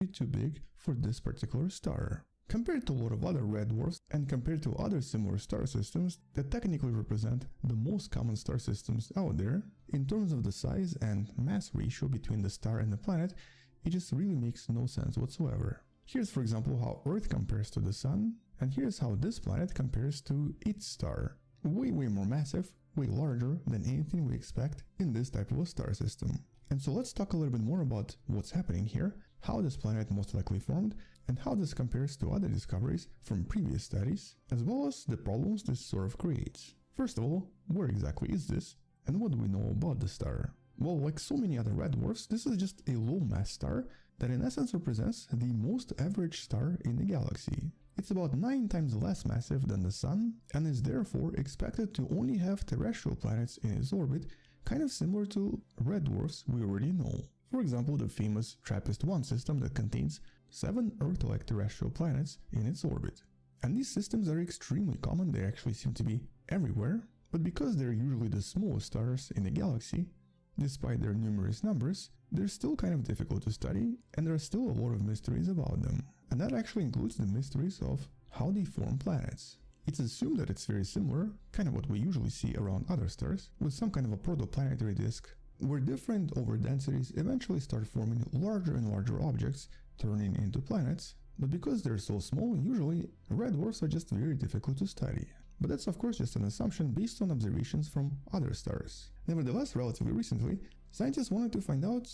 too big for this particular star. Compared to a lot of other red dwarfs and compared to other similar star systems that technically represent the most common star systems out there, in terms of the size and mass ratio between the star and the planet, it just really makes no sense whatsoever. Here's for example how Earth compares to the Sun, and here's how this planet compares to its star. Way more massive, way larger than anything we expect in this type of a star system. And so let's talk a little bit more about what's happening here, how this planet most likely formed, and how this compares to other discoveries from previous studies, as well as the problems this sort of creates. First of all, where exactly is this, and what do we know about the star? Well, like so many other red dwarfs, this is just a low-mass star that in essence represents the most average star in the galaxy. It's about 9 times less massive than the Sun, and is therefore expected to only have terrestrial planets in its orbit, kind of similar to red dwarfs we already know. For example, the famous TRAPPIST-1 system that contains 7 Earth-like terrestrial planets in its orbit. And these systems are extremely common, they actually seem to be everywhere, but because they're usually the smallest stars in the galaxy, despite their numerous numbers, they're still kind of difficult to study, and there are still a lot of mysteries about them. And that actually includes the mysteries of how they form planets. It's assumed that it's very similar, kind of what we usually see around other stars, with some kind of a protoplanetary disk, where different overdensities eventually start forming larger and larger objects, turning into planets, but because they're so small, usually red dwarfs are just very difficult to study. But that's of course just an assumption based on observations from other stars. Nevertheless, relatively recently, scientists wanted to find out,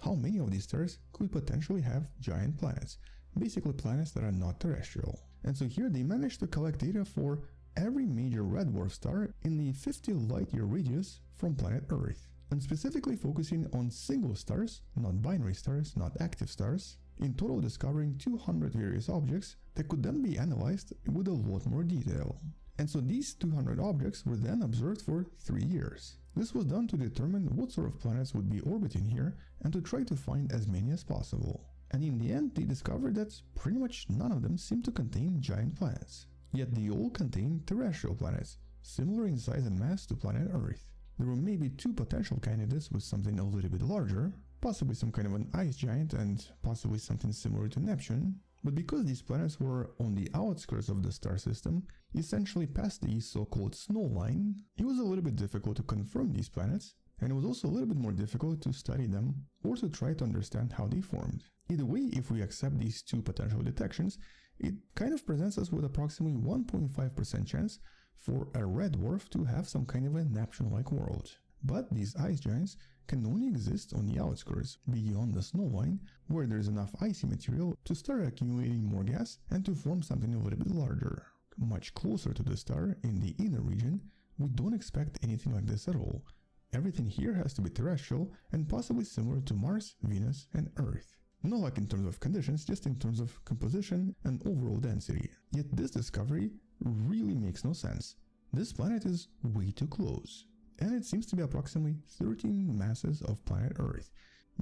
how many of these stars could potentially have giant planets, basically planets that are not terrestrial. And so here they managed to collect data for every major red dwarf star in the 50 light-year radius from planet Earth, and specifically focusing on single stars, not binary stars, not active stars, in total discovering 200 various objects that could then be analyzed with a lot more detail. And so these 200 objects were then observed for 3 years. This was done to determine what sort of planets would be orbiting here and to try to find as many as possible. And in the end, they discovered that pretty much none of them seemed to contain giant planets. Yet they all contain terrestrial planets, similar in size and mass to planet Earth. There were maybe 2 potential candidates with something a little bit larger, possibly some kind of an ice giant and possibly something similar to Neptune, but because these planets were on the outskirts of the star system, essentially past the so-called snow line, it was a little bit difficult to confirm these planets, and it was also a little bit more difficult to study them or to try to understand how they formed. Either way, if we accept these 2 potential detections, it kind of presents us with approximately 1.5% chance for a red dwarf to have some kind of a Neptune-like world. But these ice giants can only exist on the outskirts, beyond the snow line, where there's enough icy material to start accumulating more gas and to form something a little bit larger. Much closer to the star, in the inner region, we don't expect anything like this at all. Everything here has to be terrestrial and possibly similar to Mars, Venus, and Earth. Not like in terms of conditions, just in terms of composition and overall density. Yet this discovery really makes no sense. This planet is way too close. And it seems to be approximately 13 masses of planet Earth,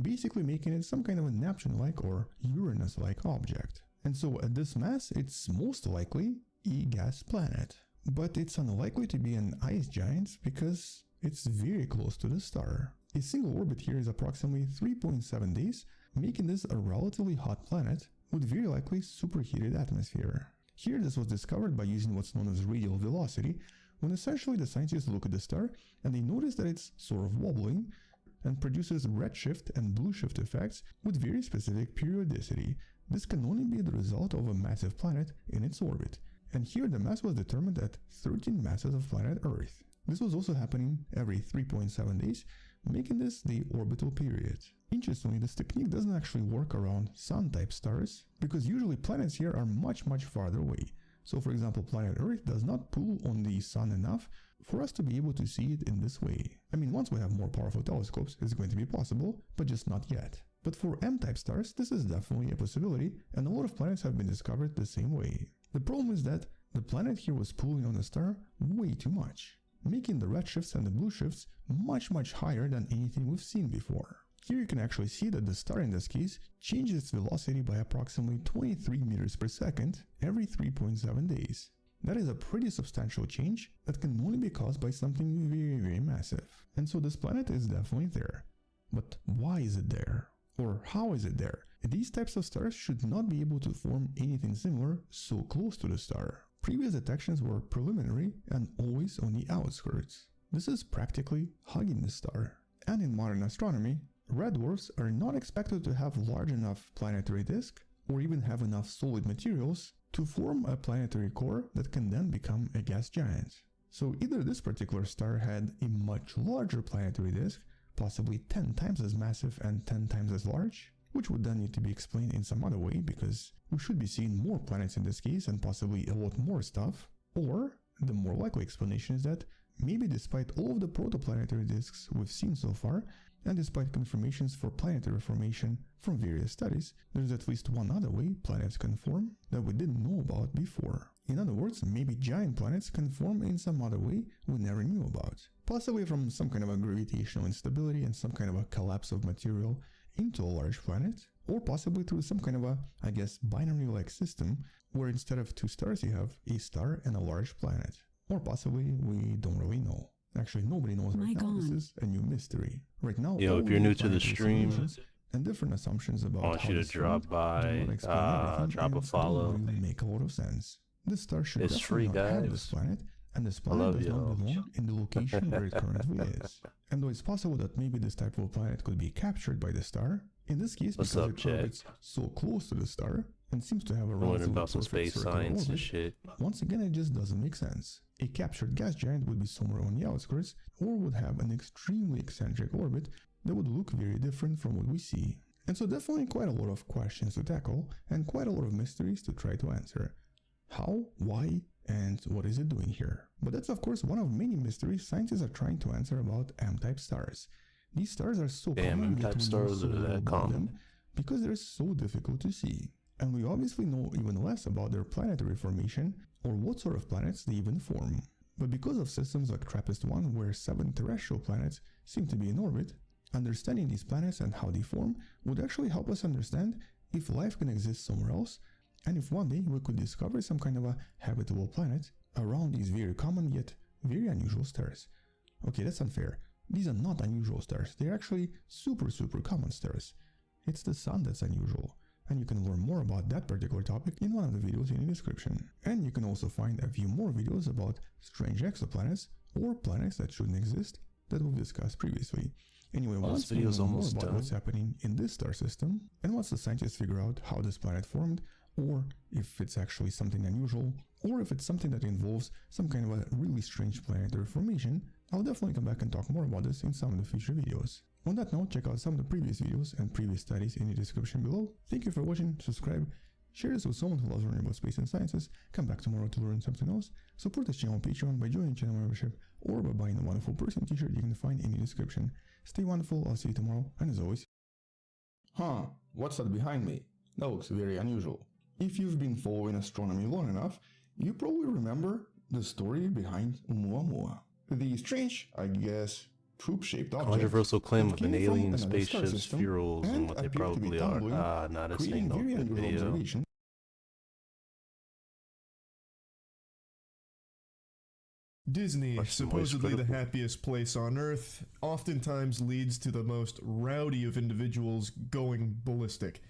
basically making it some kind of a Neptune-like or Uranus-like object. And so at this mass, it's most likely a gas planet. But it's unlikely to be an ice giant because it's very close to the star. A single orbit here is approximately 3.7 days, making this a relatively hot planet with very likely superheated atmosphere. Here this was discovered by using what's known as radial velocity, when essentially the scientists look at the star and they notice that it's sort of wobbling and produces redshift and blueshift effects with very specific periodicity. This can only be the result of a massive planet in its orbit. And here the mass was determined at 13 masses of planet Earth. This was also happening every 3.7 days, making this the orbital period. Interestingly, this technique doesn't actually work around Sun-type stars, because usually planets here are much farther away. So for example, planet Earth does not pull on the Sun enough for us to be able to see it in this way. I mean, once we have more powerful telescopes, it's going to be possible, but just not yet. But for M-type stars, this is definitely a possibility, and a lot of planets have been discovered the same way. The problem is that the planet here was pulling on the star way too much, making the redshifts and the blueshifts much higher than anything we've seen before. Here you can actually see that the star in this case changes its velocity by approximately 23 meters per second every 3.7 days. That is a pretty substantial change that can only be caused by something very massive. And so this planet is definitely there. But why is it there? Or how is it there? These types of stars should not be able to form anything similar so close to the star. Previous detections were preliminary and always on the outskirts. This is practically hugging the star. And in modern astronomy, red dwarfs are not expected to have large enough planetary disk or even have enough solid materials to form a planetary core that can then become a gas giant. So either this particular star had a much larger planetary disk, possibly 10 times as massive and 10 times as large, which would then need to be explained in some other way because we should be seeing more planets in this case and possibly a lot more stuff, or the more likely explanation is that maybe despite all of the protoplanetary disks we've seen so far, and despite confirmations for planetary formation from various studies, there's at least one other way planets can form that we didn't know about before. In other words, maybe giant planets can form in some other way we never knew about. Possibly from some kind of a gravitational instability and some kind of a collapse of material into a large planet, or possibly through some kind of a, I guess, binary-like system where instead of two stars you have a star and a large planet. Or possibly we don't really know. Actually, nobody knows right now. This is a new mystery. Right now, yo, if you're new to the stream, and different assumptions about I want you to drop by, drop a follow. Don't really make a lot of sense. This star should It's free, definitely not have guys. this planet, and this planet does not belong in the location where it currently is. And though it's possible that maybe this type of planet could be captured by the star, in this case, What's because up, it orbits so close to the star and seems to have a Learning relatively about some perfect space circular science and orbit, shit. once again, it just doesn't make sense. A captured gas giant would be somewhere on the outskirts or would have an extremely eccentric orbit that would look very different from what we see. And so definitely quite a lot of questions to tackle and quite a lot of mysteries to try to answer. How, why, and what is it doing here? But that's of course one of many mysteries scientists are trying to answer about M-type stars. These stars are so common M-type stars are that common because they're so difficult to see. And we obviously know even less about their planetary formation or what sort of planets they even form. But because of systems like TRAPPIST-1 where 7 terrestrial planets seem to be in orbit, understanding these planets and how they form would actually help us understand if life can exist somewhere else, and if one day we could discover some kind of a habitable planet around these very common yet very unusual stars. Okay, that's unfair. These are not unusual stars, they're actually super common stars. It's the sun that's unusual. And you can learn more about that particular topic in one of the videos in the description. And you can also find a few more videos about strange exoplanets or planets that shouldn't exist that we've discussed previously. Anyway, once we know more about what's happening in this star system, and once the scientists figure out how this planet formed, or if it's actually something unusual, or if it's something that involves some kind of a really strange planetary formation, I'll definitely come back and talk more about this in some of the future videos. On that note, check out some of the previous videos and previous studies in the description below. Thank you for watching, subscribe, share this with someone who loves learning about space and sciences, come back tomorrow to learn something else, support this channel on Patreon by joining channel membership, or by buying the Wonderful Person t-shirt you can find in the description. Stay wonderful, I'll see you tomorrow, and as always... what's that behind me? That looks very unusual. If you've been following astronomy long enough, you probably remember the story behind Oumuamua. The strange, I guess, poop-shaped object. Controversial claim of an alien spaceship's spherules and what they probably are. Not a single video. Disney, supposedly the happiest place on Earth, oftentimes leads to the most rowdy of individuals going ballistic.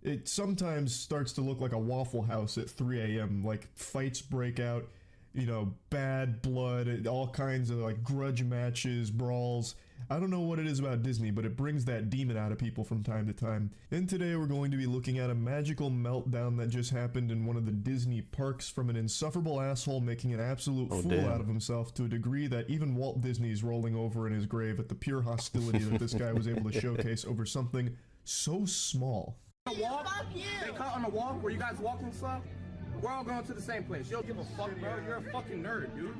It sometimes starts to look like a Waffle House at 3 a.m., like fights break out, you know, bad blood, all kinds of like grudge matches, brawls. I don't know what it is about Disney, but it brings that demon out of people from time to time. And today we're going to be looking at a magical meltdown that just happened in one of the Disney parks from an insufferable asshole making an absolute fool out of himself to a degree that even Walt Disney's rolling over in his grave at the pure hostility that this guy was able to showcase over something so small. They cut on the walk where you guys walking slow. We're all going to the same place. You don't give a fuck, bro. You're a fucking nerd, dude.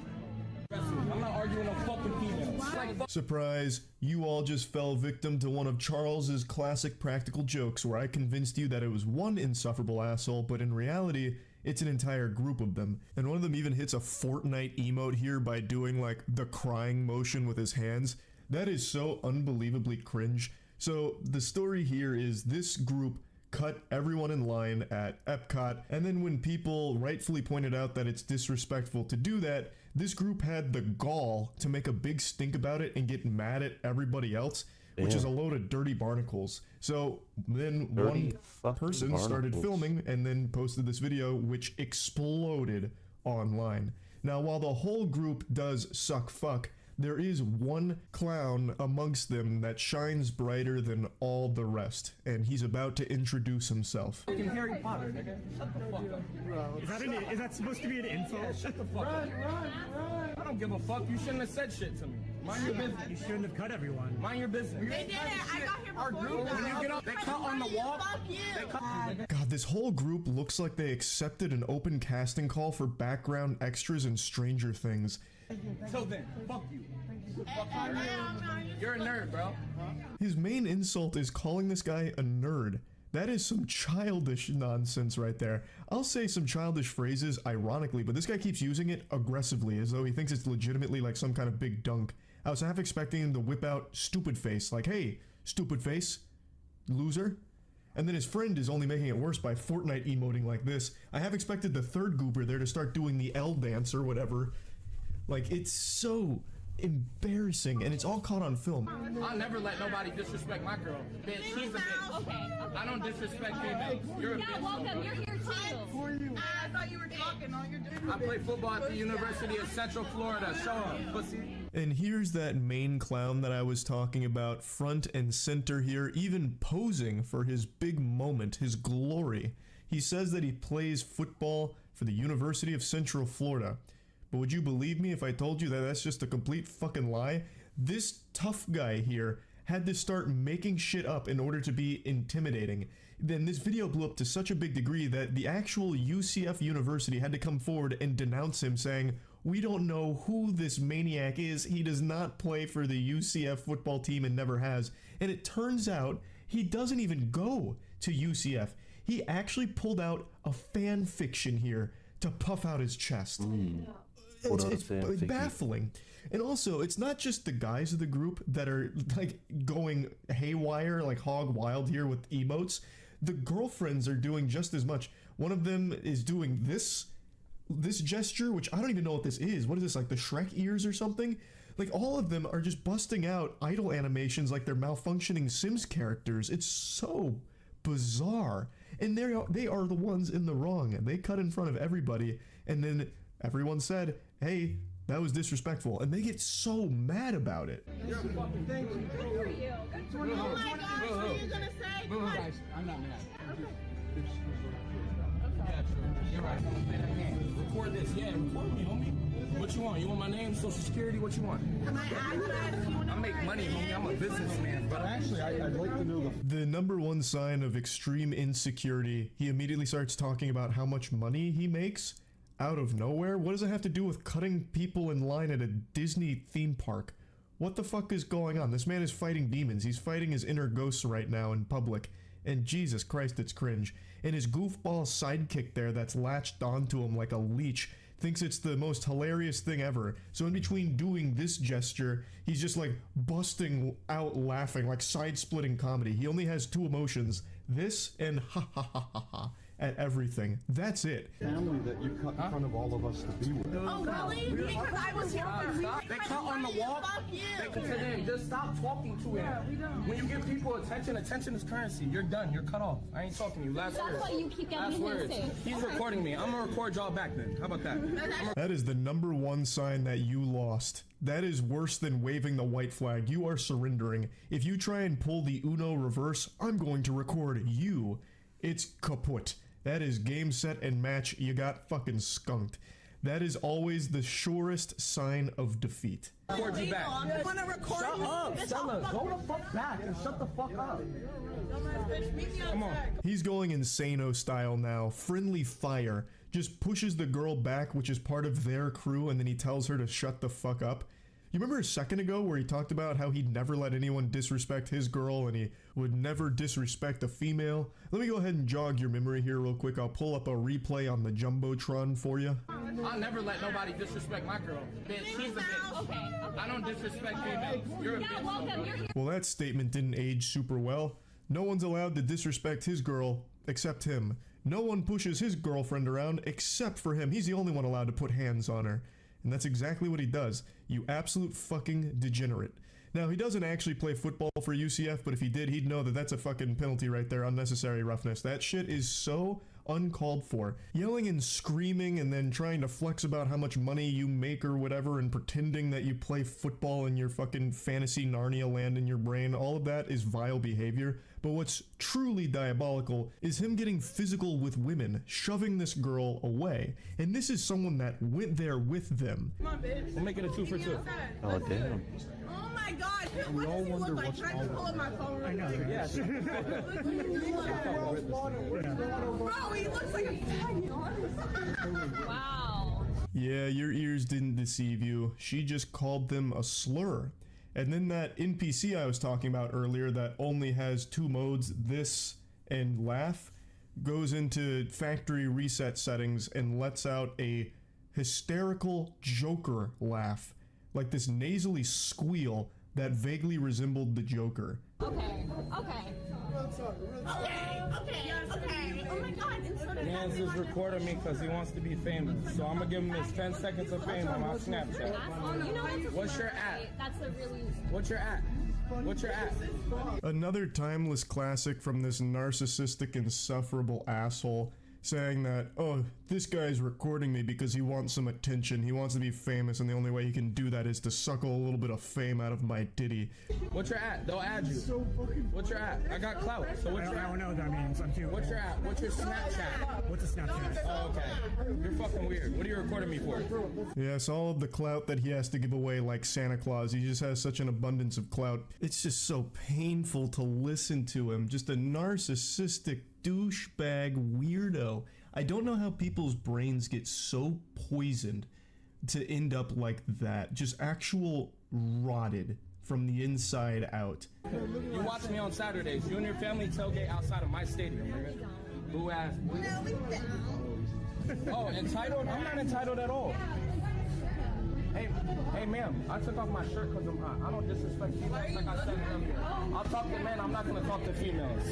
I'm not arguing no fucking female. Surprise, you all just fell victim to one of Charles's classic practical jokes where I convinced you that it was one insufferable asshole, but in reality, it's an entire group of them. And one of them even hits a Fortnite emote here by doing like the crying motion with his hands. That is so unbelievably cringe. So the story here is this group cut everyone in line at Epcot, and then when people rightfully pointed out that it's disrespectful to do that, this group had the gall to make a big stink about it and get mad at everybody else, which is a load of dirty barnacles. So then Dirty one person started filming and then posted this video, which exploded online. Now, while the whole group does suck fuck, there is one clown amongst them that shines brighter than all the rest, and he's about to introduce himself. Fucking Harry Potter, nigga. Shut the fuck up. Is that supposed to be an insult? Yeah, shut the fuck up. I don't give a fuck. You shouldn't have said shit to me. Mind your business. You shouldn't have cut everyone. Mind your business. They did it. I got here Our before group, you when you guys. get up, they cut on the wall. Fuck you. They cut. God, this whole group looks like they accepted an open casting call for background extras in Stranger Things. So then, fuck you. You're a nerd, bro. His main insult is calling this guy a nerd. That is some childish nonsense right there. I'll say some childish phrases ironically, but this guy keeps using it aggressively as though he thinks it's legitimately like some kind of big dunk. I was half expecting him to whip out stupid face, like, hey, stupid face, loser. And then his friend is only making it worse by Fortnite emoting like this. I have expected the third goober there to start doing the L dance or whatever. Like, it's so embarrassing, and it's all caught on film. I'll never let nobody disrespect my girl. Bitch, she's a bitch. Okay. I don't disrespect females. You're a Yeah, bitch. welcome. You're here too. I thought you were talking. All you're doing. I play football at the University of Central Florida. Show up, pussy. And here's that main clown that I was talking about, front and center here, even posing for his big moment, his glory. He says that he plays football for the University of Central Florida. But would you believe me if I told you that that's just a complete fucking lie? This tough guy here had to start making shit up in order to be intimidating. Then this video blew up to such a big degree that the actual UCF University had to come forward and denounce him, saying, "We don't know who this maniac is. He does not play for the UCF football team and never has." And it turns out he doesn't even go to UCF. He actually pulled out a fan fiction here to puff out his chest. It's baffling. And also, it's not just the guys of the group that are like going haywire, like hog wild here with emotes. The girlfriends are doing just as much. One of them is doing this gesture, which I don't even know what this is. What is this, like the Shrek ears or something? Like, all of them are just busting out idle animations like they're malfunctioning Sims characters. It's so bizarre. And they are the ones in the wrong. They cut in front of everybody, and then everyone said, hey, that was disrespectful, and they get so mad about it. You're a fucking thing. Oh my gosh, what are you gonna say? Come on. Guys, I'm not mad. Yeah, true. You're right. Record this. Yeah, record me, homie. What you want? You want my name, social security? What you want? My address, you know. I make money, homie. I'm a businessman, but actually, I'd like to know The number one sign of extreme insecurity, he immediately starts talking about how much money he makes out of nowhere. What does it have to do with cutting people in line at a Disney theme park? What the fuck is going on? This man is fighting demons. He's fighting his inner ghosts right now in public. And Jesus Christ, it's cringe. And his goofball sidekick there that's latched onto him like a leech thinks it's the most hilarious thing ever. So in between doing this gesture, he's just like busting out laughing, like side-splitting comedy. He only has two emotions, this and ha ha ha ha ha, at everything. That's it. Family that you cut in front of all of us to be with. Oh, really? Because I was here for Stop. They cut on the wall. Fuck you. They cut in. Just stop talking to him. When you give people attention, attention is currency. You're done. You're cut off. I ain't talking to you. Last words. That's why you keep getting Last me words. here. He's recording me. I'm gonna record y'all back then. How about that? That is the number one sign that you lost. That is worse than waving the white flag. You are surrendering. If you try and pull the Uno reverse, I'm going to record you. It's kaput. That is game, set, and match. You got fucking skunked. That is always the surest sign of defeat. Record you back. You wanna record Shut me? up, Bitch, Stella. I'll Go the fuck back and shut the fuck up. Come on. He's going Insano style now. Friendly fire. Just pushes the girl back, which is part of their crew, and then he tells her to shut the fuck up. You remember a second ago where he talked about how he'd never let anyone disrespect his girl and he would never disrespect a female? Let me go ahead and jog your memory here real quick. I'll pull up a replay on the Jumbotron for you. I'll never let nobody disrespect my girl. Bitch, she's a bitch. Okay. I don't disrespect females. You're a Yeah, bitch. welcome. You're here. Well, that statement didn't age super well. No one's allowed to disrespect his girl except him. No one pushes his girlfriend around except for him. He's the only one allowed to put hands on her. And that's exactly what he does. You absolute fucking degenerate. Now, he doesn't actually play football for UCF, but if he did, he'd know that that's a fucking penalty right there, unnecessary roughness. That shit is so uncalled for. Yelling and screaming and then trying to flex about how much money you make or whatever and pretending that you play football in your fucking fantasy Narnia land in your brain, all of that is vile behavior. But what's truly diabolical is him getting physical with women, shoving this girl away. And this is someone that went there with them. Come on, bitch. We'll make it a 2 for 2. Oh, damn. Oh my god, what does he look like? Can I just pull up my phone? I know. Yeah. Bro, he looks like a faggot. Wow. Yeah, your ears didn't deceive you. She just called them a slur. And then that NPC I was talking about earlier that only has 2 modes, this and laugh, goes into factory reset settings and lets out a hysterical Joker laugh. Like this nasally squeal that vaguely resembled the Joker. Okay. Oh my god, and so does Mans is recording me because he wants to be famous. So I'm going to give him his 10 seconds of fame on my Snapchat. What's your at? That's a really... What's your at? What's your at? Another timeless classic from this narcissistic, insufferable asshole saying that, oh, this guy's recording me because he wants some attention, he wants to be famous, and the only way he can do that is to suckle a little bit of fame out of my ditty. What's your at? They'll add you. What's your at? I got clout. So what's your I at? don't know what that means. I'm too. What's your at? What's your Snapchat? What's a Snapchat? Oh, okay. You're fucking weird. What are you recording me for? Yes, all of the clout that he has to give away like Santa Claus. He just has such an abundance of clout. It's just so painful to listen to him. Just a narcissistic douchebag weirdo. I don't know how people's brains get so poisoned to end up like that. Just actual rotted from the inside out. You watch me on Saturdays. You and your family tailgate outside of my stadium, nigga. Boo ass. Oh, entitled? I'm not entitled at all. Hey, ma'am, I took off my shirt because I'm hot. I don't disrespect females like I said earlier. I'll talk to men, I'm not going to talk to females.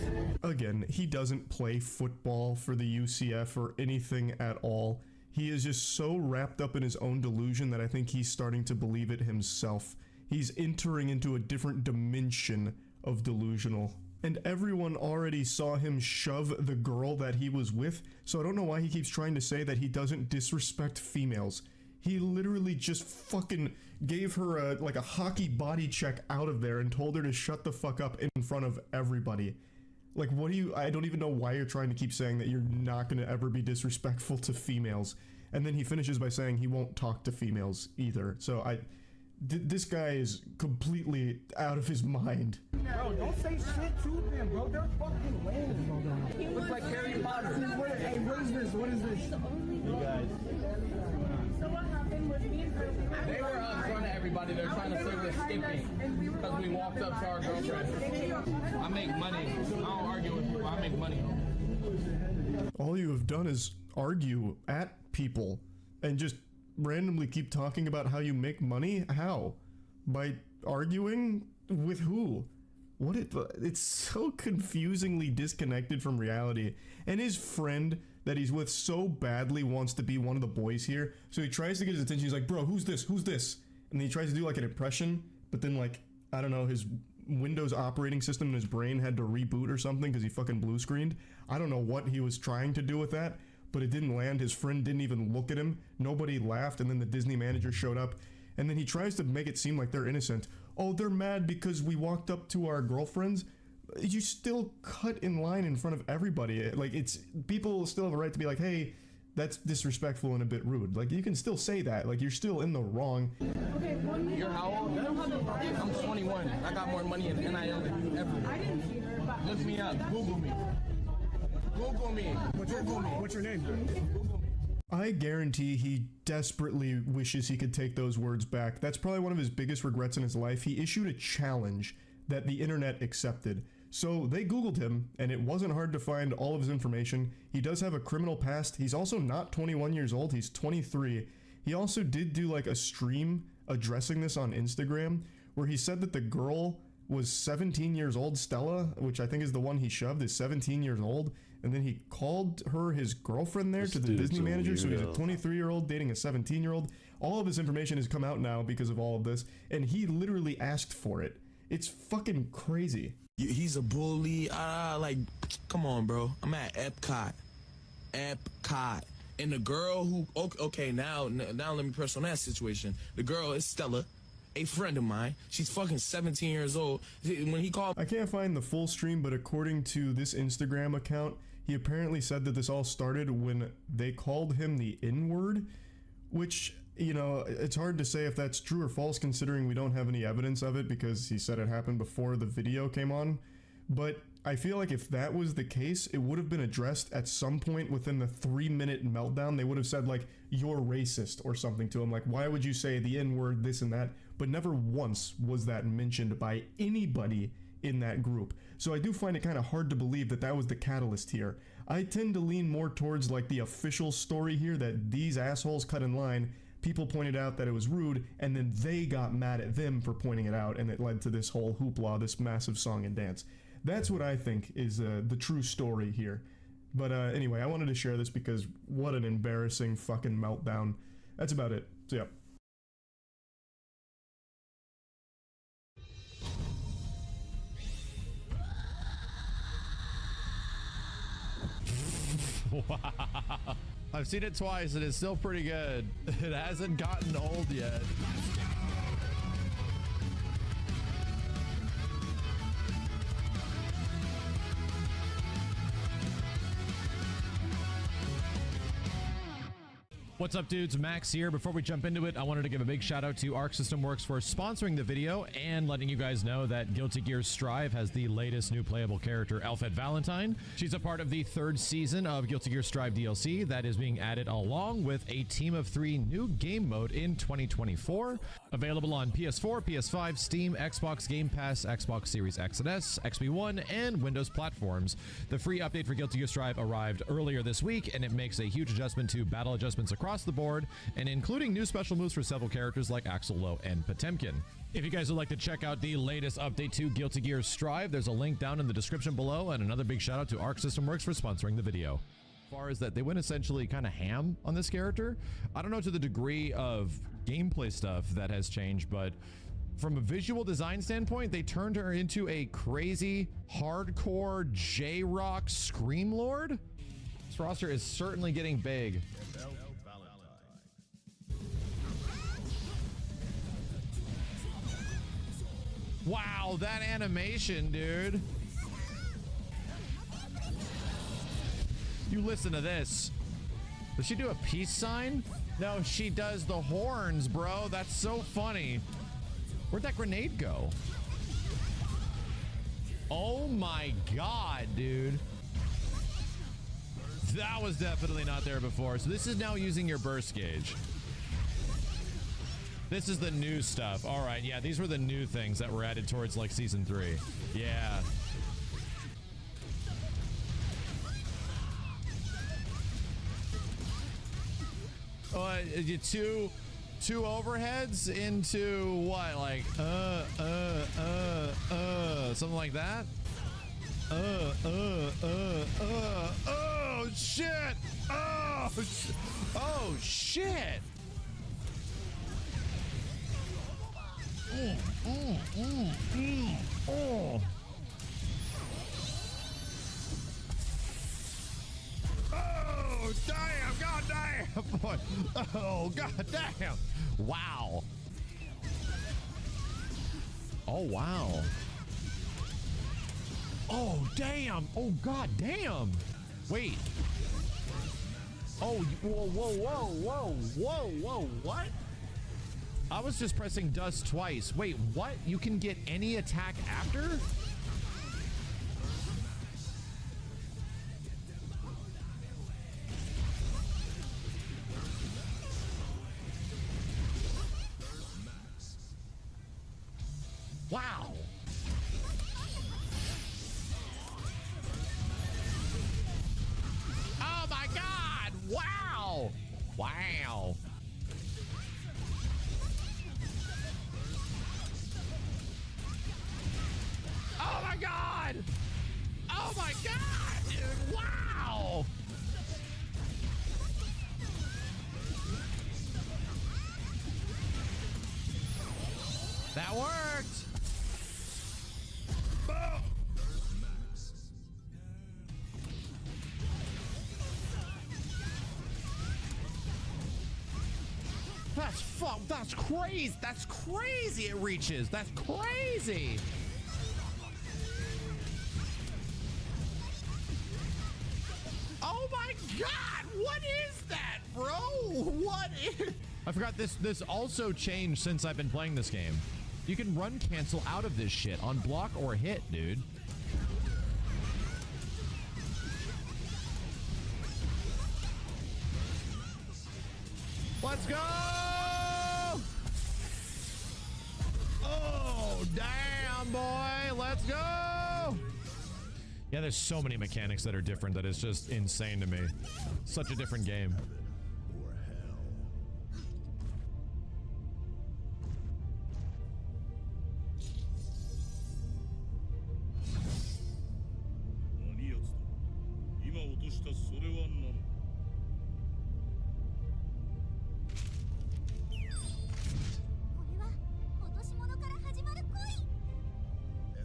Again, he doesn't play football for the UCF or anything at all. He is just so wrapped up in his own delusion that I think he's starting to believe it himself. He's entering into a different dimension of delusional. And everyone already saw him shove the girl that he was with, so I don't know why he keeps trying to say that he doesn't disrespect females. He literally just fucking gave her a hockey body check out of there and told her to shut the fuck up in front of everybody. Like, I don't even know why you're trying to keep saying that you're not gonna ever be disrespectful to females. And then he finishes by saying he won't talk to females either. So this guy is completely out of his mind. Bro, don't say shit to them, bro. They're fucking lame. Look like Harry Potter. Hey, what is this? What is this? You guys. They were up front of everybody. They're trying to say we're skipping because we walked up to our girlfriend. I make money. I don't argue with people. I make money. All you have done is argue at people and just randomly keep talking about how you make money. How? By arguing with who? It's so confusingly disconnected from reality. And his friend that he's with so badly wants to be one of the boys here, so he tries to get his attention. He's like, bro, who's this? And then he tries to do like an impression, but then like, I don't know, his Windows operating system in his brain had to reboot or something because he fucking blue screened. I don't know what he was trying to do with that, but it didn't land. His friend didn't even look at him. Nobody laughed, and then the Disney manager showed up, and then he tries to make it seem like they're innocent. Oh, they're mad because we walked up to our girlfriends. You still cut in line in front of everybody. Like, people still have a right to be like, hey, that's disrespectful and a bit rude. Like, you can still say that. Like, you're still in the wrong. You're how old? I'm 21. I got more money in NIL than you ever. Look me up. Google me. Google me. What's your name? I guarantee he desperately wishes he could take those words back. That's probably one of his biggest regrets in his life. He issued a challenge that the internet accepted. So they Googled him, and it wasn't hard to find all of his information. He does have a criminal past. He's also not 21 years old. He's 23. He also did do like a stream addressing this on Instagram, where he said that the girl was 17 years old. Stella, which I think is the one he shoved, is 17 years old, And then he called her his girlfriend there to the Disney manager. So he's a 23-year-old dating a 17-year-old. All of his information has come out now because of all of this. And he literally asked for it. It's fucking crazy. He's a bully. Like, come on, bro. I'm at Epcot. And the girl who, okay, now let me press on that situation. The girl is Stella, a friend of mine. She's fucking 17 years old. When he called... I can't find the full stream, but according to this Instagram account, he apparently said that this all started when they called him the N-word, which, you know, it's hard to say if that's true or false considering we don't have any evidence of it because he said it happened before the video came on. But I feel like if that was the case, it would have been addressed at some point within the 3-minute meltdown. They would have said, like, you're racist or something to him. Like, why would you say the N-word, this and that? But never once was that mentioned by anybody in that group. So I do find it kind of hard to believe that that was the catalyst here. I tend to lean more towards, like, the official story here that these assholes cut in line. People pointed out that it was rude, and then they got mad at them for pointing it out, and it led to this whole hoopla, this massive song and dance. That's what I think is the true story here. But anyway, I wanted to share this because what an embarrassing fucking meltdown. That's about it. So yeah. Wow. I've seen it twice and it's still pretty good. It hasn't gotten old yet. What's up, dudes? Max here. Before we jump into it, I wanted to give a big shout out to Arc System Works for sponsoring the video and letting you guys know that Guilty Gear Strive has the latest new playable character, Elfette Valentine. She's a part of the 3rd season of Guilty Gear Strive DLC that is being added along with a Team of 3 new game mode in 2024. Available on PS4, PS5, Steam, Xbox Game Pass, Xbox Series X and S, XB One, and Windows platforms. The free update for Guilty Gear Strive arrived earlier this week, and it makes a huge adjustment to battle adjustments across the board, and including new special moves for several characters like Axel Low and Potemkin. If you guys would like to check out the latest update to Guilty Gear Strive, there's a link down in the description below, and another big shout out to Arc System Works for sponsoring the video. As far as that, they went essentially kind of ham on this character. I don't know to the degree of gameplay stuff that has changed, but from a visual design standpoint, they turned her into a crazy, hardcore J-Rock Scream Lord. This roster is certainly getting big. Wow, that animation, dude. You listen to this. Does she do a peace sign? No, she does the horns, bro. That's so funny. Where'd that grenade go? Oh my god, dude. That was definitely not there before. So this is now using your burst gauge. This is the new stuff. All right, yeah, these were the new things that were added towards like season 3. Yeah. Two overheads into what? Like something like that. Oh shit! Oh shit! Oh. Oh, damn, god damn. Oh, god damn. Wow. Oh, wow. Oh, damn. Oh, god damn. Wait. Oh, whoa, what? I was just pressing dust twice. Wait, what? You can get any attack after? Wow. Oh my god! Wow! Wow. Oh my god! Oh my god, dude! Wow! worked. That's crazy. That's crazy. It reaches. That's crazy. Oh my God. What is that, bro? What is... I forgot this also changed since I've been playing this game. You can run cancel out of this shit on block or hit, dude. Let's go! Oh, damn, boy. Let's go! Yeah, there's so many mechanics that are different that it's just insane to me. Such a different game.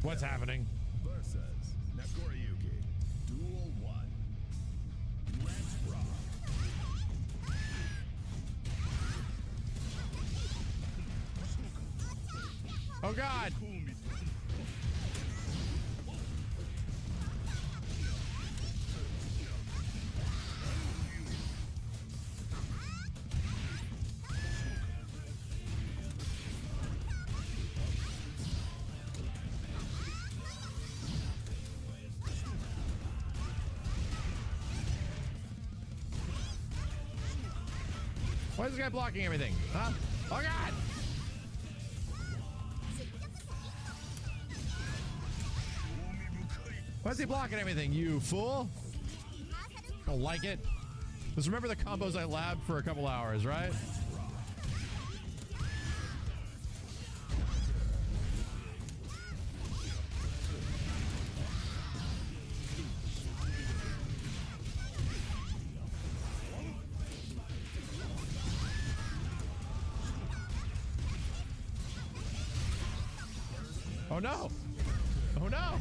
What's happening? Versus Nagoriyuki. Duel 1. Let's rock. Oh God. Why is this guy blocking everything? Huh? Oh God! Why is he blocking everything, you fool? Don't like it. Just remember the combos I labbed for a couple hours, right? Oh no! Oh no!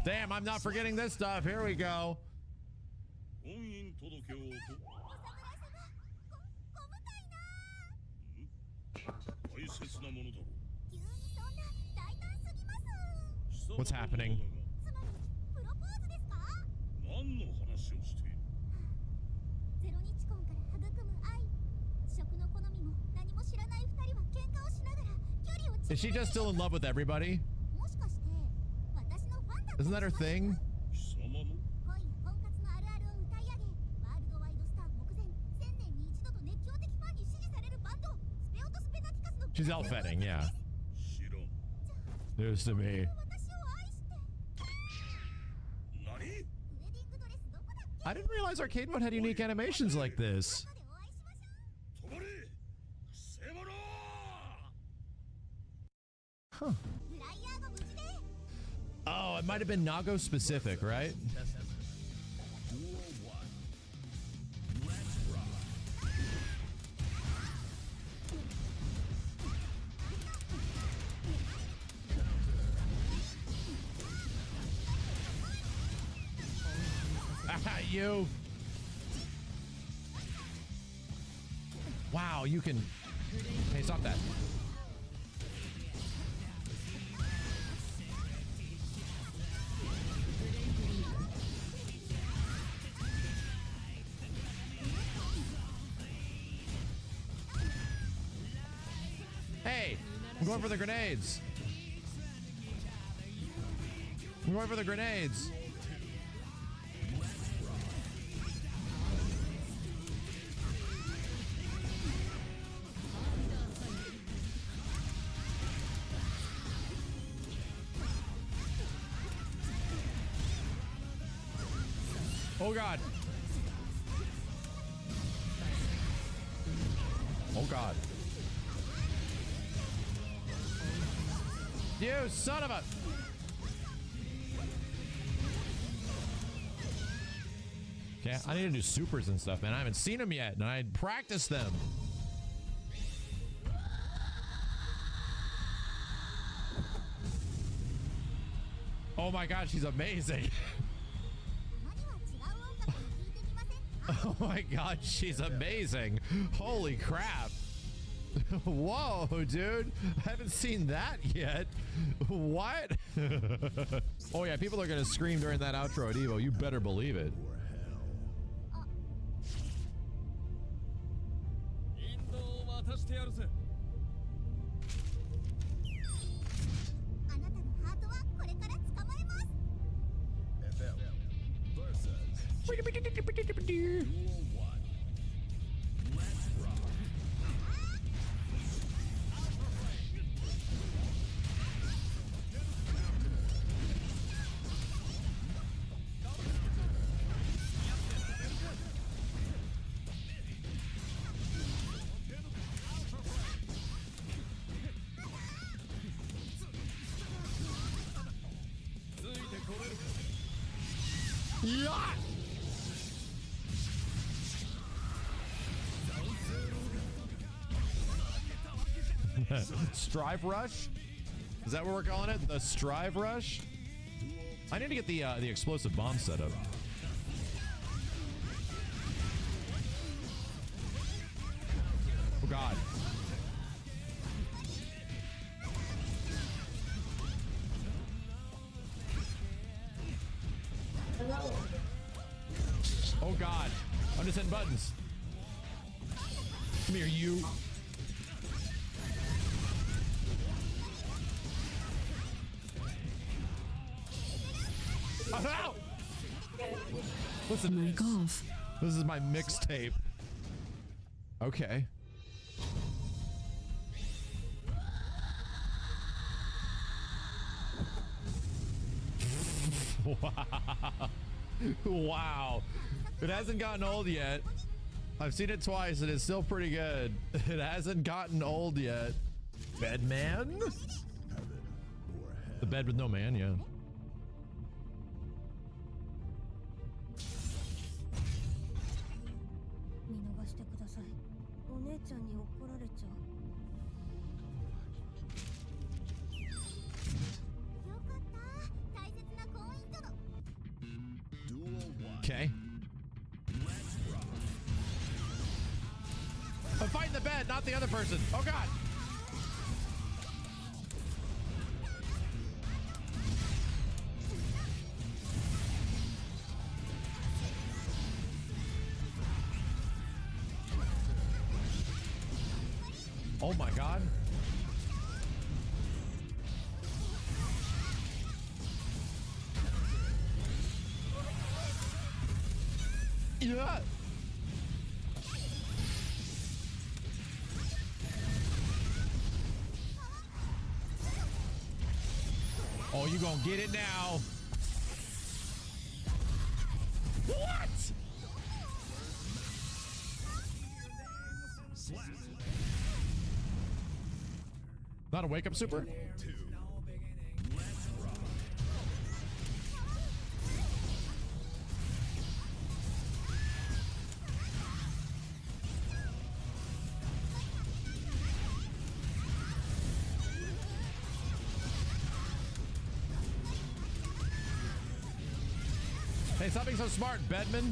Damn, I'm not forgetting this stuff. Here we go. What's happening? Is she just still in love with everybody? Isn't that her thing? She's outfetting, yeah. News to me. I didn't realize arcade mode had unique animations like this. Huh. Oh, it might have been Nago specific, right? You. Wow, you can. Hey, stop that. Hey, I'm going for the grenades. I'm going for the grenades. Oh God. Oh God. You son of a... Okay, I need to do supers and stuff, man. I haven't seen them yet, and I'd practice them. Oh my god, she's amazing. Oh my god, she's amazing. Holy crap. Whoa, dude. I haven't seen that yet. What? Oh yeah, people are gonna scream during that outro at Evo. You better believe it. Yeah! Strive Rush? Is that what we're calling it? The Strive Rush? I need to get the explosive bomb set up. Oh god. Oh god. I'm just hitting buttons. Come here, you. Oh, no! Listen, this is my mixtape. Okay. Wow. Wow. It hasn't gotten old yet. I've seen it twice and it's still pretty good. It hasn't gotten old yet. Bedman? The bed with no man, yeah. Okay. I'm fighting the bed, not the other person. Oh god. Oh my god. Yeah. Oh, you gonna get it now. What? Not a wake up super? Hey, stop being so smart, Bedman.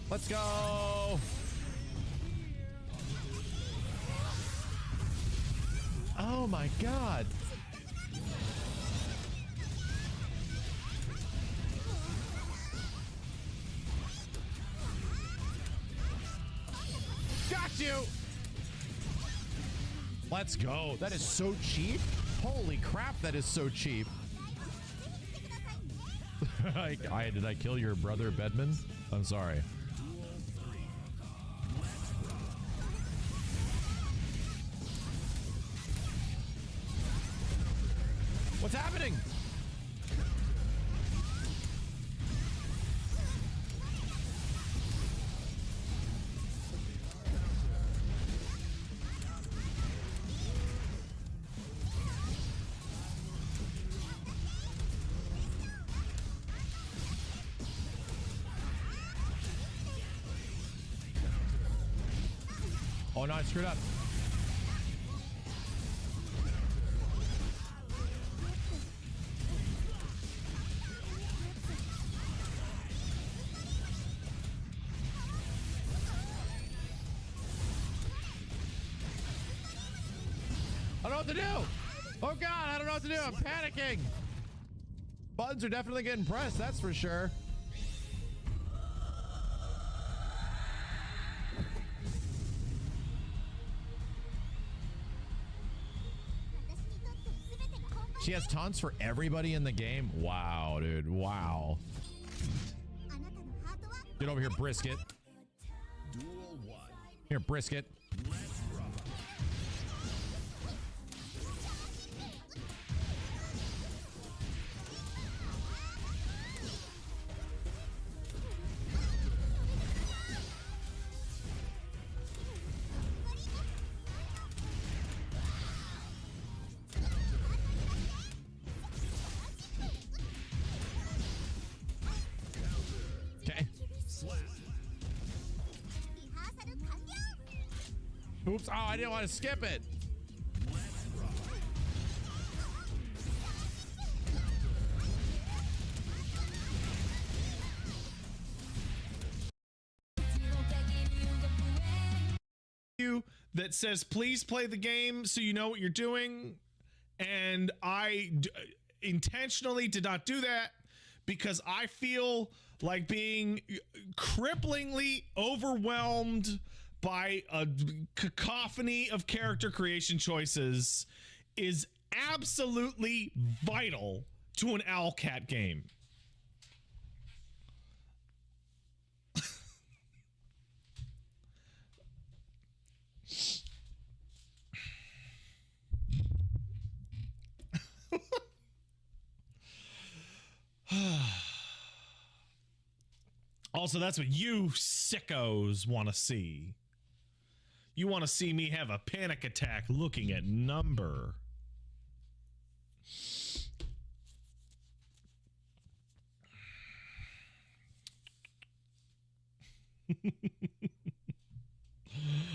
Let's go. Oh my god. Got you. Let's go. That is so cheap. Holy crap, that is so cheap. Did I kill your brother, Bedman? I'm sorry. What's happening? Oh no, I screwed up. I don't know what to do. Oh God, I don't know what to do. I'm panicking. Buttons are definitely getting pressed, that's for sure. She has taunts for everybody in the game. Wow, dude. Wow. Get over here, Brisket. Duel 1. Here, Brisket. Let's rock. Okay. Oops. Oh, I didn't want to skip it. That says please play the game so you know what you're doing, and I intentionally did not do that because I feel like being cripplingly overwhelmed by a cacophony of character creation choices is absolutely vital to an Owlcat game. Also, that's what you sickos want to see. You want to see me have a panic attack looking at number.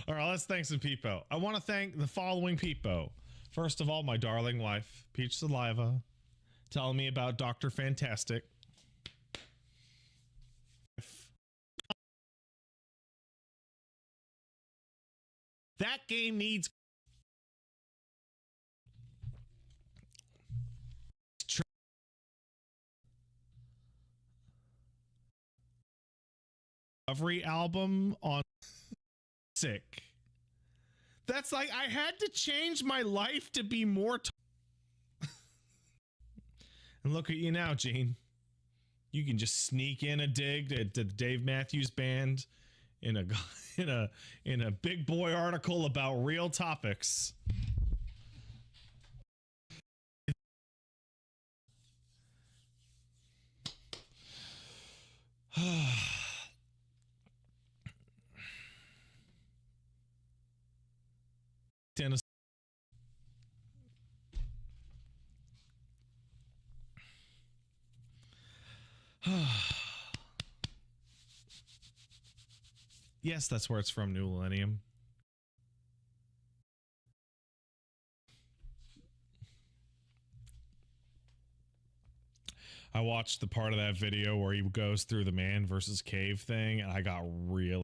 All right, let's thank some people. I want to thank the following people. First of all, my darling wife, Peach Saliva, telling me about Dr. Fantastic. That game needs recovery album on sick. That's like I had to change my life to be more and look at you now, Gene. You can just sneak in a dig to the Dave Matthews Band in a big boy article about real topics. Dennis. Yes, that's where it's from, New Millennium. I watched the part of that video where he goes through the man versus cave thing, and I got really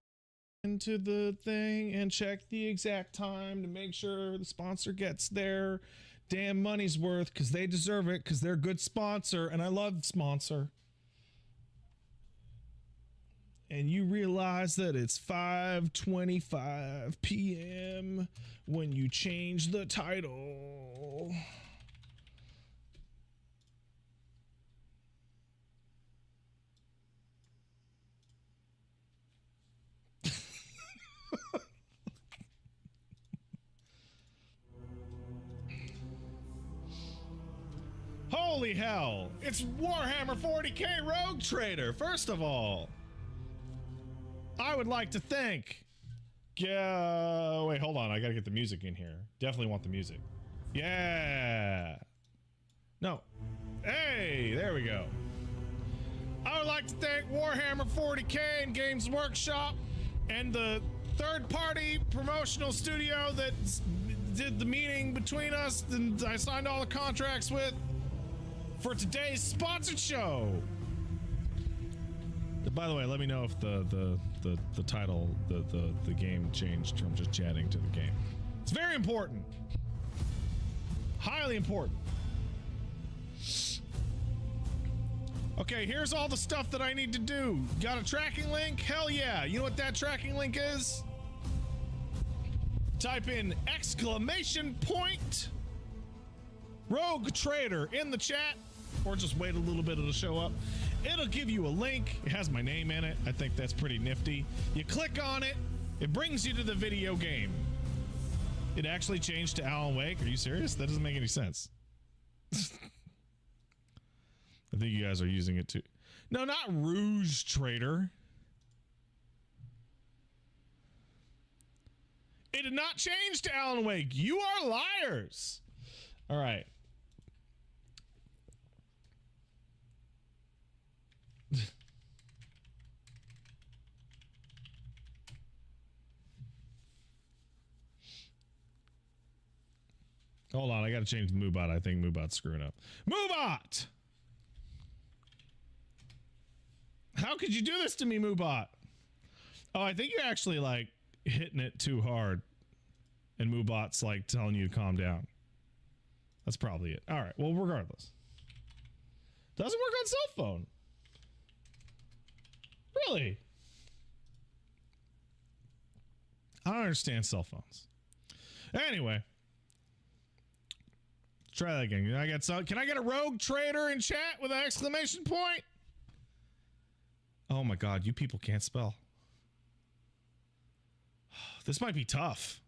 into the thing and checked the exact time to make sure the sponsor gets their damn money's worth, because they deserve it, because they're a good sponsor, and I love sponsor. And you realize that it's 5:25 p.m. when you change the title. Holy hell! It's Warhammer 40k Rogue Trader, first of all. I would like to thank... Yeah, wait, hold on. I gotta get the music in here. Definitely want the music. Yeah. No. Hey, there we go. I would like to thank Warhammer 40k and Games Workshop and the third-party promotional studio that did the meeting between us and I signed all the contracts with for today's sponsored show. By the way, let me know if the title, the game changed from just chatting to the game. It's very important. Highly important. Okay, here's all the stuff that I need to do. Got a tracking link? Hell yeah. You know what that tracking link is? Type in !! Rogue Trader in the chat, or just wait a little bit, it'll show up. It'll give you a link. It has my name in it. I think that's pretty nifty. You click on it, it brings you to the video game. It actually changed to Alan Wake. Are you serious? That doesn't make any sense. I think you guys are using it too. No, not Rouge Trader. It did not change to Alan Wake. You are liars. All right. Hold on, I gotta change the Moobot. I think Moobot's screwing up. Moobot! How could you do this to me, Moobot? Oh, I think you're actually, like, hitting it too hard. And Moobot's, like, telling you to calm down. That's probably it. All right, well, regardless. Doesn't work on cell phone. Really? I don't understand cell phones. Anyway. Try that again. Can I get a Rogue Trader in chat with an exclamation point? Oh my god, you people can't spell. This might be tough.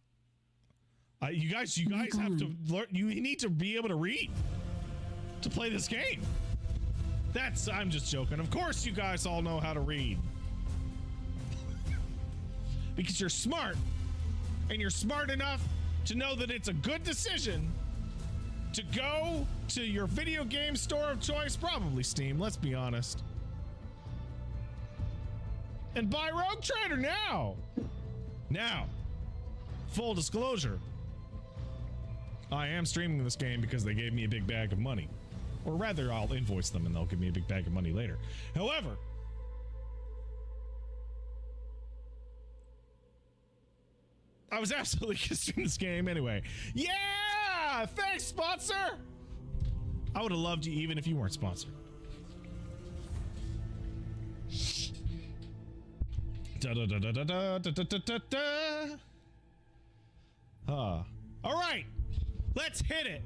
You guys have to learn. You need to be able to read to play this game. I'm just joking. Of course you guys all know how to read. Because you're smart. And you're smart enough to know that it's a good decision to go to your video game store of choice, probably Steam, let's be honest, and buy Rogue Trader now. Now, full disclosure, I am streaming this game because they gave me a big bag of money. Or rather, I'll invoice them and they'll give me a big bag of money later. However, I was absolutely gonna stream this game anyway. Yeah! Thanks, sponsor! I would have loved you even if you weren't sponsored. All right, let's hit it.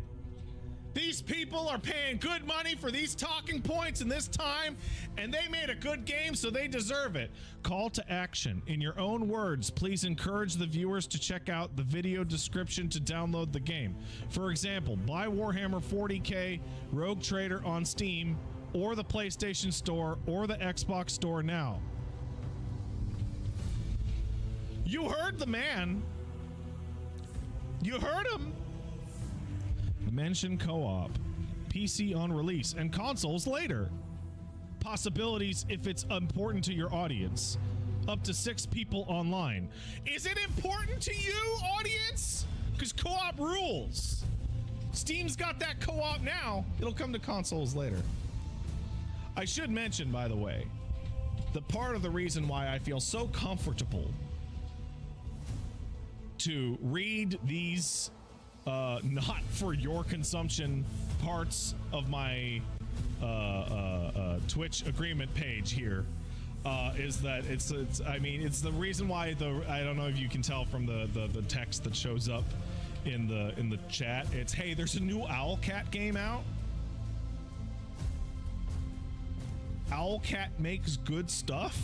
These people are paying good money for these talking points in this time, and they made a good game, so they deserve it. Call to action. In your own words, please encourage the viewers to check out the video description to download the game. For example, buy Warhammer 40K Rogue Trader on Steam, or the PlayStation Store, or the Xbox Store now. You heard the man. You heard him. Mention co-op, PC on release, and consoles later. Possibilities if it's important to your audience. Up to 6 people online. Is it important to you, audience? Because co-op rules. Steam's got that co-op now. It'll come to consoles later. I should mention, by the way, that part of the reason why I feel so comfortable to read these not for your consumption parts of my Twitch agreement page here is that it's I mean, it's the reason why I don't know if you can tell from the text that shows up in the chat. It's, hey, there's a new Owlcat game out. Owlcat makes good stuff.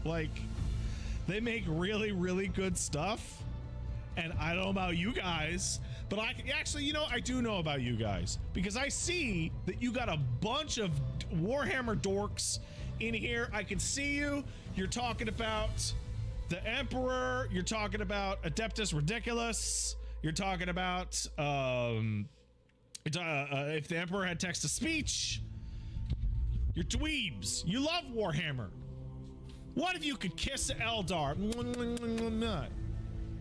Like, they make really, really good stuff. And I don't know about you guys, but I actually, you know, I do know about you guys, because I see that you got a bunch of Warhammer dorks in here. I can see you. You're talking about the Emperor. You're talking about Adeptus Ridiculous. You're talking about if the Emperor had text to speech. You're dweebs. You love Warhammer. What if you could kiss Eldar?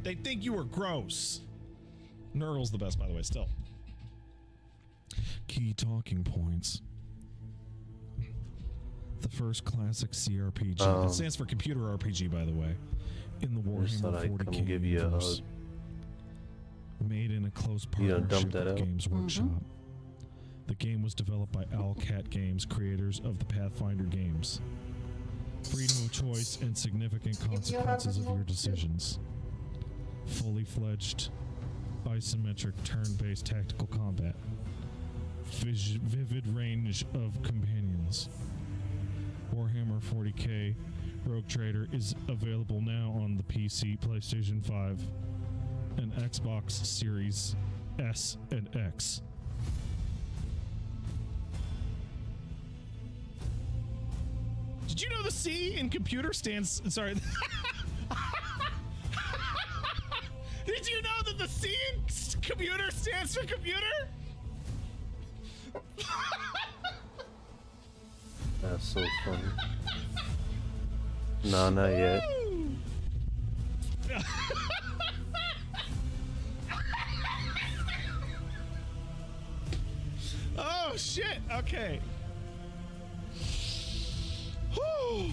They think you were gross. Nurdle's the best, by the way, still. Key talking points. The first classic CRPG. It stands for computer RPG, by the way. In the Warhammer 40K give you universe. Made in a close partnership with Games Workshop. The game was developed by Owlcat Games, creators of the Pathfinder games. Freedom of choice and significant consequences of your decisions. Fully fledged, isometric, turn-based tactical combat. Vivid range of companions. Warhammer 40K Rogue Trader is available now on the PC, PlayStation 5, and Xbox Series S and X. Did you know the C in computer stands... Sorry. Did you know that the C in computer stands for computer? That's so funny. No, not yet. Oh, shit. Okay. Whew.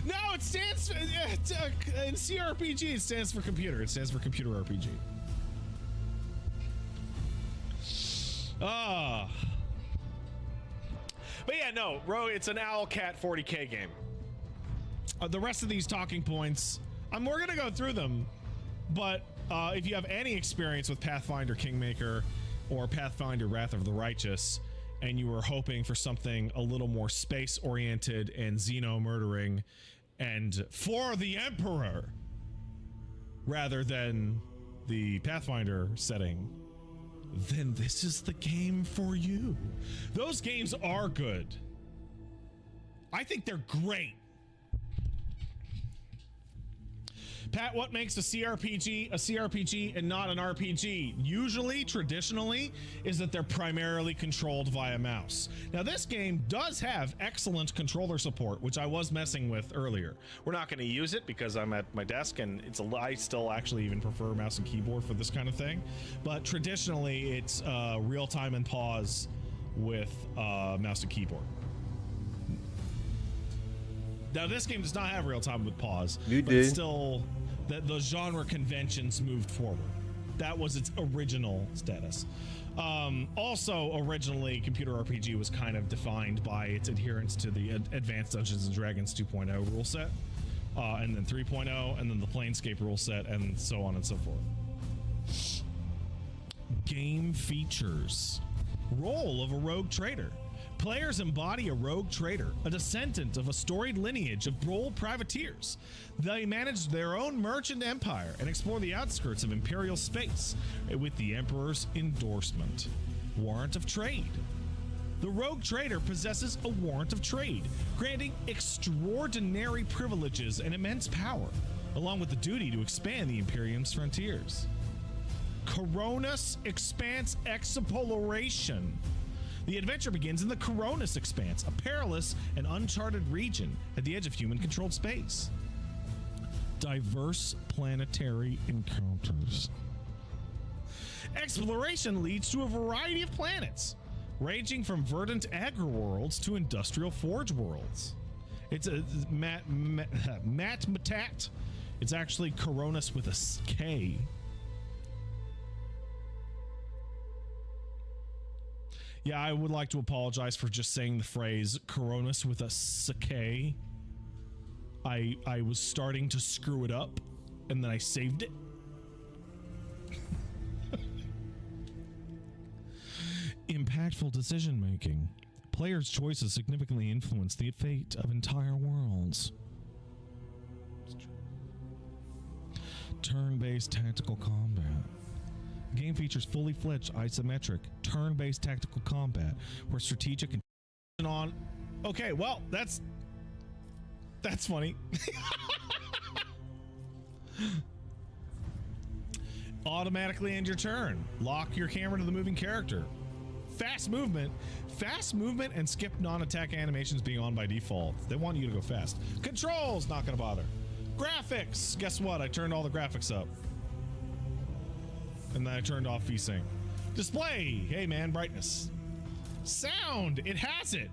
No, it stands for, in CRPG, it stands for computer. It stands for computer RPG. Ah. But yeah, no, it's an Owlcat 40K game. The rest of these talking points, we're gonna go through them, but if you have any experience with Pathfinder Kingmaker or Pathfinder Wrath of the Righteous, and you were hoping for something a little more space-oriented and xeno-murdering and for the Emperor, rather than the Pathfinder setting, then this is the game for you. Those games are good. I think they're great. Pat, what makes a CRPG and not an RPG? Usually, traditionally, is that they're primarily controlled via mouse. Now, this game does have excellent controller support, which I was messing with earlier. We're not going to use it because I'm at my desk, and I still actually even prefer mouse and keyboard for this kind of thing. But traditionally, it's real time and pause with mouse and keyboard. Now, this game does not have real time with pause. But still, the genre conventions moved forward. That was its original status. Also, originally, computer RPG was kind of defined by its adherence to the Advanced Dungeons & Dragons 2.0 rule set, and then 3.0, and then the Planescape rule set, and so on and so forth. Game features. Role of a rogue trader. Players embody a rogue trader, a descendant of a storied lineage of bold privateers. They manage their own merchant empire and explore the outskirts of imperial space with the Emperor's endorsement. Warrant of trade. The rogue trader possesses a warrant of trade, granting extraordinary privileges and immense power, along with the duty to expand the Imperium's frontiers. Coronis Expanse Exploration. The adventure begins in the Coronis Expanse, a perilous and uncharted region at the edge of human-controlled space. Diverse planetary encounters. Exploration leads to a variety of planets, ranging from verdant agri-worlds to industrial forge worlds. It's a Matmatat. It's actually Coronis with a K. Yeah, I would like to apologize for just saying the phrase Coronis with a K. I was starting to screw it up, and then I saved it. Impactful decision making. Players' choices significantly influence the fate of entire worlds. Turn-based tactical combat. The game features fully fledged isometric, turn-based tactical combat, where strategic and on. Okay, well, that's funny. Automatically end your turn. Lock your camera to the moving character. Fast movement and skip non-attack animations being on by default. They want you to go fast. Controls, not gonna bother. Graphics, guess what? I turned all the graphics up. And then I turned off VSync. Display, hey man, brightness. Sound, it has it.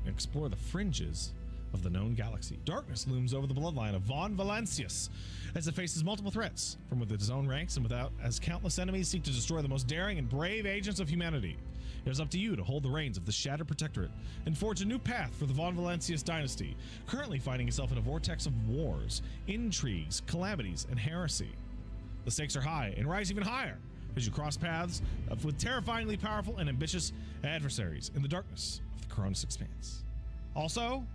Explore the fringes of the known galaxy. Darkness looms over the bloodline of Von Valancius as it faces multiple threats from within its own ranks and without, as countless enemies seek to destroy the most daring and brave agents of humanity. It is up to you to hold the reins of the Shattered Protectorate and forge a new path for the Von Valancius dynasty, currently finding itself in a vortex of wars, intrigues, calamities, and heresy. The stakes are high and rise even higher as you cross paths with terrifyingly powerful and ambitious adversaries in the darkness of the Coronis Expanse. Also,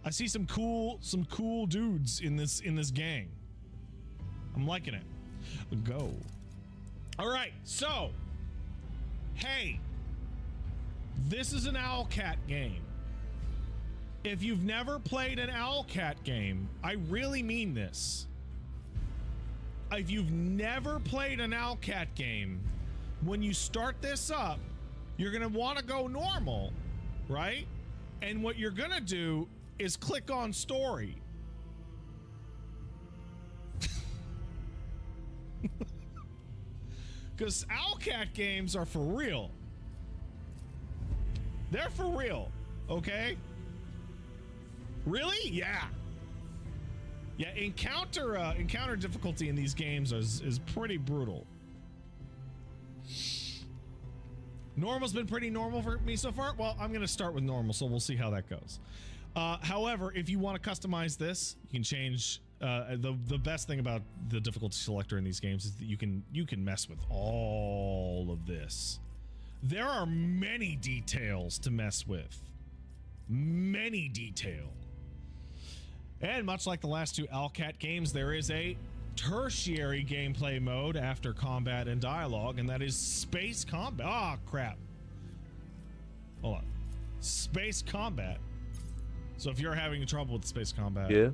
I see some cool dudes in this gang. I'm liking it. Go. All right, so hey, this is an Owlcat game. If you've never played an Owlcat game, I really mean this. If you've never played an Owlcat game, when you start this up, you're gonna want to go normal, right? And what you're gonna do is click on story. Because Owlcat games are for real. They're for real, okay? Really? Yeah. Yeah, encounter difficulty in these games is pretty brutal. Normal's been pretty normal for me so far. Well, I'm gonna start with normal, so we'll see how that goes. However, if you want to customize this, you can change. The best thing about the difficulty selector in these games is that you can mess with all of this. There are many details to mess with. Many detail. And much like the last two Owlcat games, there is a tertiary gameplay mode after combat and dialogue, and that is space combat. Ah, crap. Hold on. Space combat. So if you're having trouble with space combat, yeah,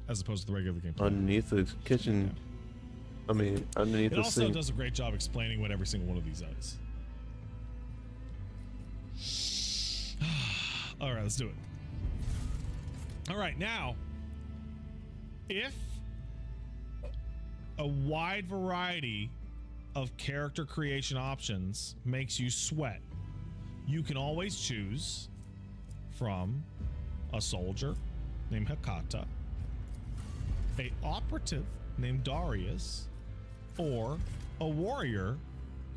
as opposed to the regular gameplay, underneath the kitchen, I mean, underneath it the also sink. does a great job explaining what every single one of these does. All right, let's do it. All right, now, if a wide variety of character creation options makes you sweat, you can always choose from a soldier named Hakata, a operative named Darius, or a warrior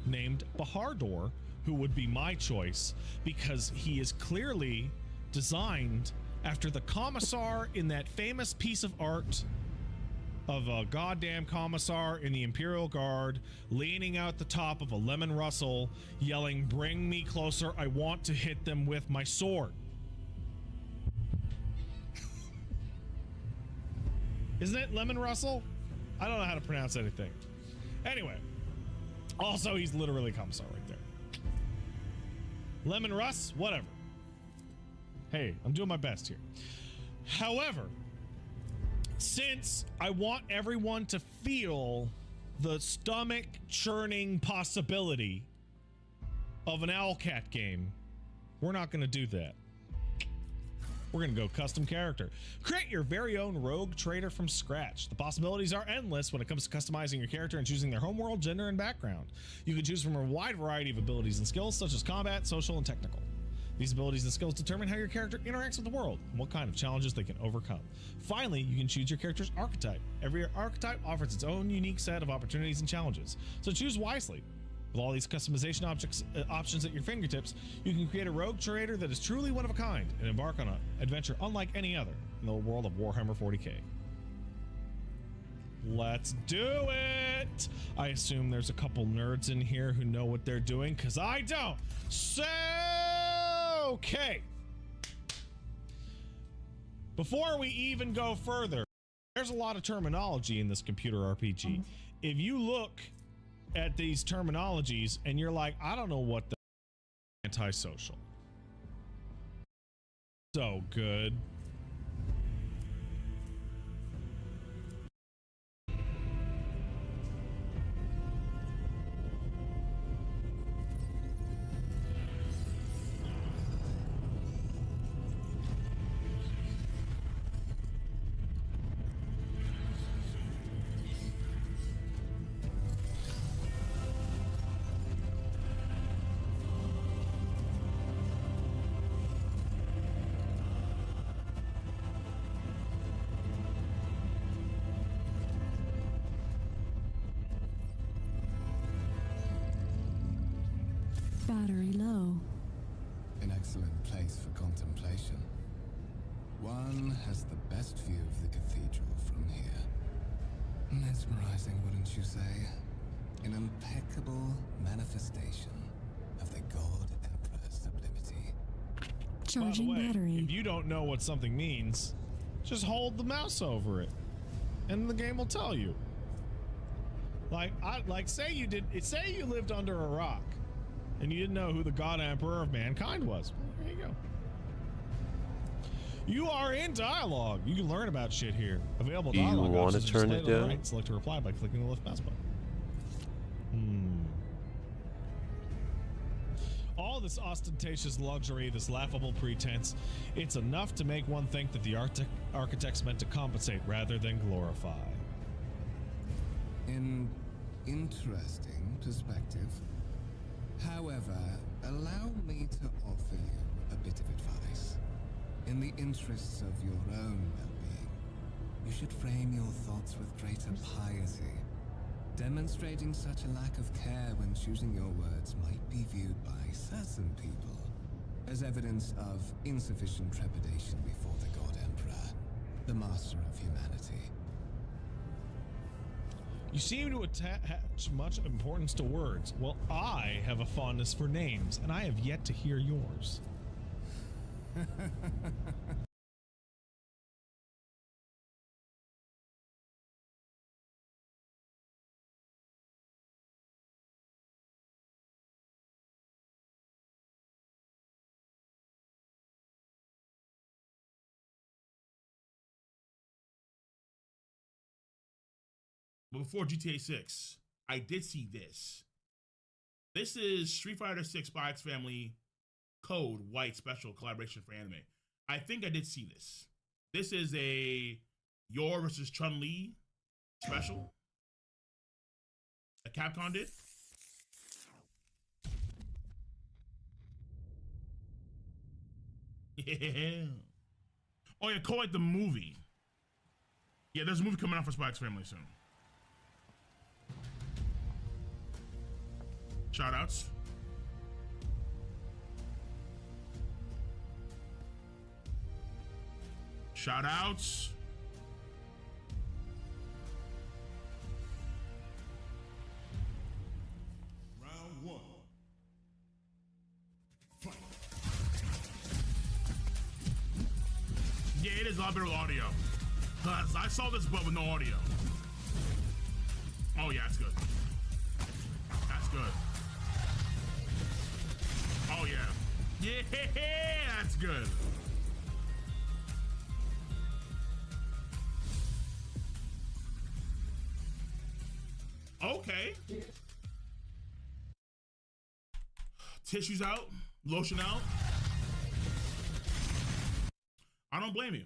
named Bahardor, who would be my choice because he is clearly designed after the commissar in that famous piece of art of a goddamn commissar in the Imperial Guard leaning out the top of a Lemon Russell yelling, "Bring me closer, I want to hit them with my sword." Isn't it Lemon Russell? I don't know how to pronounce anything. Anyway, also he's literally commissar right there. Lemon Russ, whatever. Hey, I'm doing my best here. However, since I want everyone to feel the stomach churning possibility of an Owlcat game, we're not going to do that. We're going to go custom character. Create your very own rogue trader from scratch. The possibilities are endless when it comes to customizing your character and choosing their homeworld, gender, and background. You can choose from a wide variety of abilities and skills such as combat, social, and technical. These abilities and skills determine how your character interacts with the world and what kind of challenges they can overcome. Finally, you can choose your character's archetype. Every archetype offers its own unique set of opportunities and challenges, so choose wisely. With all these customization options at your fingertips, you can create a rogue trader that is truly one of a kind and embark on an adventure unlike any other in the world of Warhammer 40k. Let's do it! I assume there's a couple nerds in here who know what they're doing, because I don't. So, okay. Before we even go further, there's a lot of terminology in this computer RPG. If you look at these terminologies and you're like, I don't know what the antisocial. So good. battery low. An excellent place for contemplation. One has the best view of the cathedral from here. Mesmerizing, wouldn't you say? An impeccable manifestation of the God Emperor's sublimity. Charging By the way, battery. if you don't know what something means, just hold the mouse over it, and the game will tell you. Say you lived under a rock, and you didn't know who the God Emperor of mankind was. Well, there you go. You are in dialogue. You can learn about shit here. Available Do you dialogue want to options turn are it displayed on the down? right. Select a reply by clicking the left mouse button. All this ostentatious luxury, this laughable pretense, it's enough to make one think that the architects meant to compensate rather than glorify. An interesting perspective. However, allow me to offer you a bit of advice. In the interests of your own well-being, you should frame your thoughts with greater piety. Demonstrating such a lack of care when choosing your words might be viewed by certain people as evidence of insufficient trepidation before the God Emperor, the master of humanity. You seem to attach much importance to words. Well, I have a fondness for names, and I have yet to hear yours. But before GTA 6, I did see this. This is Street Fighter 6 by X Family Code White Special Collaboration for Anime. I think I did see this. This is a Yor versus Chun-Li special that Capcom did. Yeah. Oh yeah, call it the movie. Yeah, there's a movie coming out for Spy X Family soon. Shoutouts. Shoutouts. Round one. Fight. Yeah, it is a lot better with audio. Cause I saw this but with no audio. Oh yeah, it's good. That's good. Oh yeah. Yeah, that's good. Okay. Tissues out, lotion out. I don't blame you.